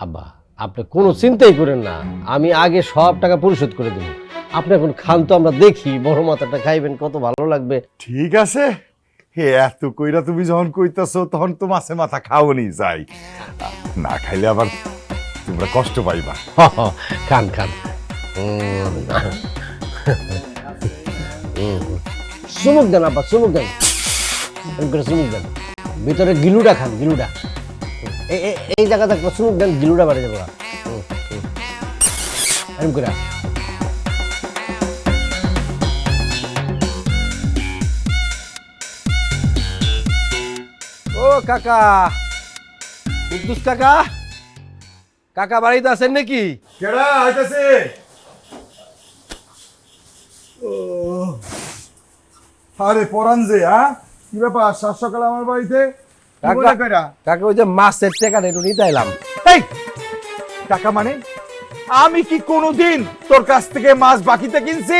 আব্বা আপনি কোনো চিন্তাই করেন না, আমি আগে সব টাকা পরিশোধ করে দেব। আপনি এখন খান তো, আমরা দেখি বড় মাথাটা খাইবেন, কত ভালো লাগবে। ঠিক আছে, হে এত কইরা তুমি যখন কইতাছো তখন তো মাছে মাথা খাওনি যাই, না খাইলে আবার তোমরা কষ্ট পাইবা। খান খান। চুমুক দেন আব্বা, চুমুক দেন, এরকম করে চুমুক দেন। ভিতরে গিলুটা খান, গিলুটা এই জায়গাটা চুমুক দেন, গিলুটা বাড়ি যাবো। এরকম করে ও কাকা, কুদ্দুস কাকা, কাকা বাড়িতে আছেন নাকি? কেডা আইতাছে? আরে পরান যে, কি ব্যাপার সাত সকালে আমার বাড়িতে? কাকা ওই যে মাছের টাকাটা একটু নিতে এলাম। এই টাকা মানে আমি কি কোনোদিন তোর কাছ থেকে মাছ বাকিতে কিনছি?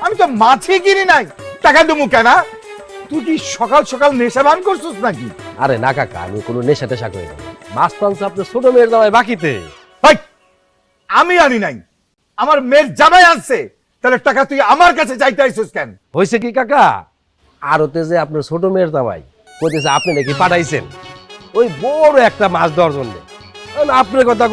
আমি তো মাছই কিনি নাই, টাকা দেবো কেন? তুই কি সকাল সকাল নেশা বান করছিস নাকি? আরে না কাকা, আমি কোনো নেশা টেশা করি না। মাছ টানছে আপনার ছোট মেয়ের দাওয়ায় বাকিতে। ভাই আমি আনি নাই, আমার মেয়ের জামাই আনছে, তাহলে টাকা তুই আমার কাছে চাইতে আইছিস কেন? হয়েছে কি কাকা, আরতে যে আপনার ছোট মেয়ের দাওয়াই কইতেছে আপনি নাকি পাঠাইছেন ওই বড় একটা মাছ দেওয়ার জন্য। আপনার কথা